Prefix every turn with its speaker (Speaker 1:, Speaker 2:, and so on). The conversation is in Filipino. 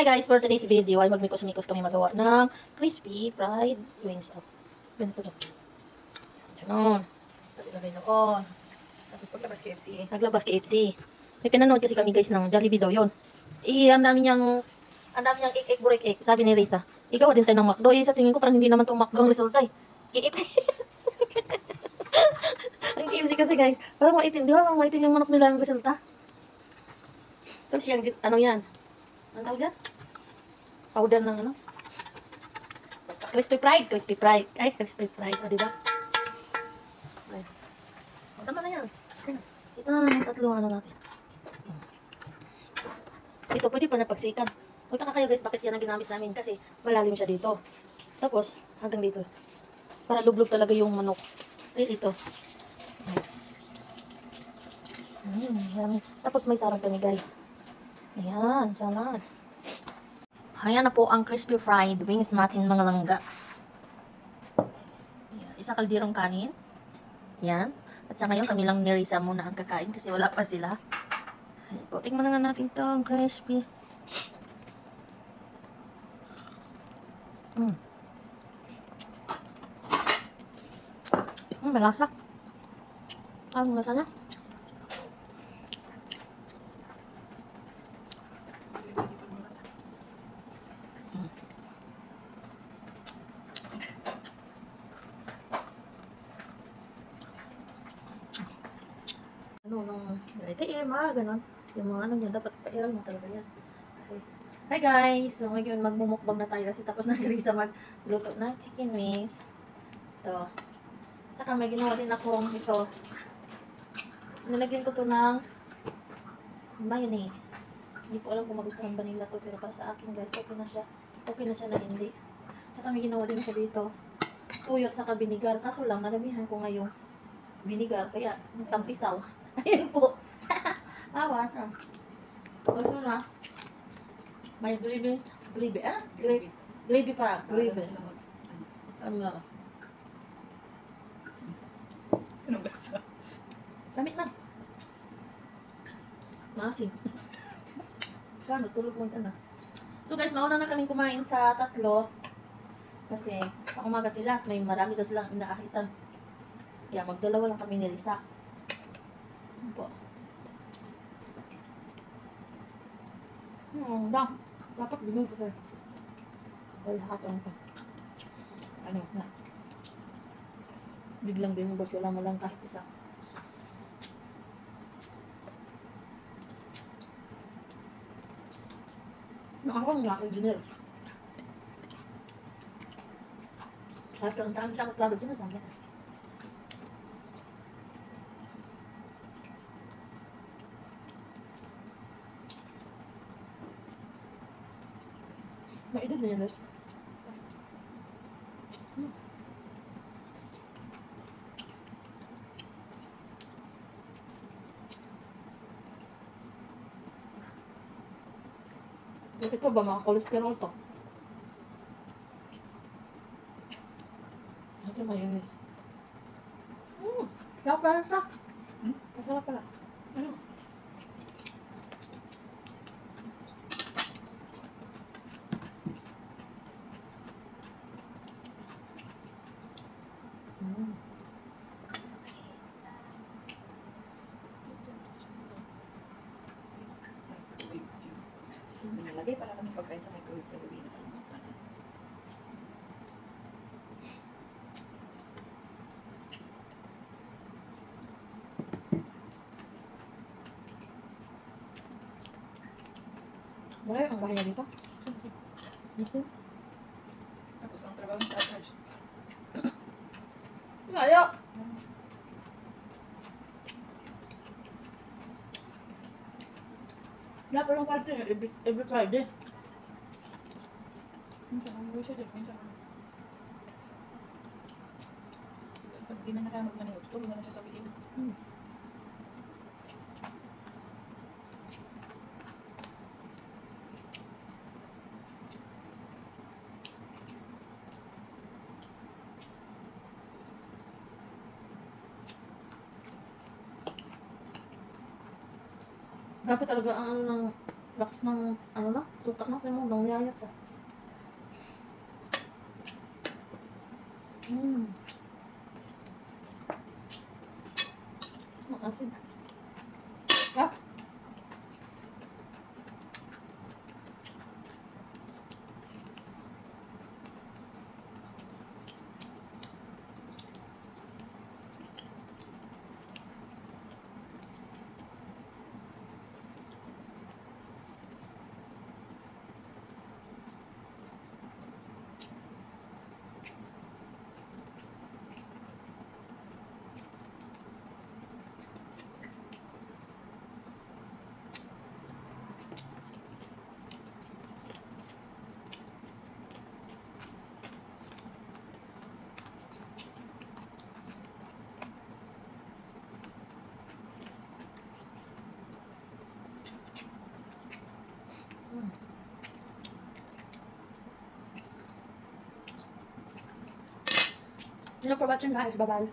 Speaker 1: Hi guys, for today's video ay magmikos-mikos kami magawa ng crispy fried wings. Oh, ganito to. Ganon. Tapos ilagay doon. Tapos paglabas KFC. Naglabas KFC. May pinanood kasi kami guys ng Jollibee daw yun. Ang dami niyang egg break egg. Sabi ni Risa, ikaw din tayo ng McDo. Sa tingin ko parang hindi naman itong McDo ang resulta eh. KFC. Ang KFC kasi guys, parang maitim. Di ba? Parang maitim yung manok nila ang resulta. Tapos yan, ano yan? Ano tawag dyan? Powder ng ano? Crispy fried. Crispy fried. Ay, crispy fried. O, diba? Ay. O, tama na yan. Ito na naman tatlong ano natin. Ito, pwede pa na pagsikan. Magtaka kayo guys, bakit yan ang ginamit namin? Kasi malalim siya dito. Tapos, hanggang dito. Para lublog talaga yung manok. Ay, dito. Yummy. Tapos may sarang kami guys. Ayan, salad. Ayan na po ang crispy fried wings natin mga langga. Ayan, isang kaldirong kanin. Yan. At sa ngayon kami lang ni Risa muna ang kakain kasi wala pa sila. Ayan po. Tingnan na natin ito. Ang crispy. Malasa. Ang lasa na. Ito ganon. Yung mga ano niya, dapat pairal mo talaga yan. Kasi, hi guys! So ngayon magmumukbang na tayo kasi tapos na si Risa magluto ng chicken wings. Ito. Saka may ginawa din akong ito. Nilagyan ko to ng mayonnaise. Hindi ko alam kung magustuhan ba nila to, pero para sa akin guys, okay na siya. Okay na siya na hindi. Saka may ginawa din siya dito. Tuyot saka binigar. Kaso lang, naramihan ko ngayong binigar. Kaya, tampisaw. Ayun po. Awa na. Gusto na. May gravy. Gravy. Gravy pa. Gravy. Ano?
Speaker 2: Anong lasa?
Speaker 1: Lamit man. Maasim. Kano, tulog mo na. So guys, mauna na kami kumain sa tatlo. Kasi, pang umaga sila. May marami daw silang inaahitan. Kaya magdalawa lang kami ni Risa. Ano po? Dapat dinod ko. Ay, hatang pa. Ano na? Biglang din boss, wala mo lang kahit isa. Nakakong nga, engineer. Kahit ang tahan siya kaklabad, sinasabi na. Maedad na yan, guys. Ito ba mga cholesterol to? Ito mayonnaise. Sarap pala sa. Masarap pala. Ano?
Speaker 2: Nalagay pala kami pagkain sa microwave pero hindi nakalimutan.
Speaker 1: Wala ang bahaya dito. Yes,
Speaker 2: Tapos ang trabaho sa attach.
Speaker 1: Layo! Dapat lang parte every Friday.
Speaker 2: Minsan ang siya din. Minsan pag di na kaya magmanayot, tulog na siya sa opisina.
Speaker 1: Dapat talaga ang ano Lakas ng, ano na, sutak na, kaya mo, nangyayat siya. Mas ng asin. Ah! Thank you for watching guys. Bye-bye.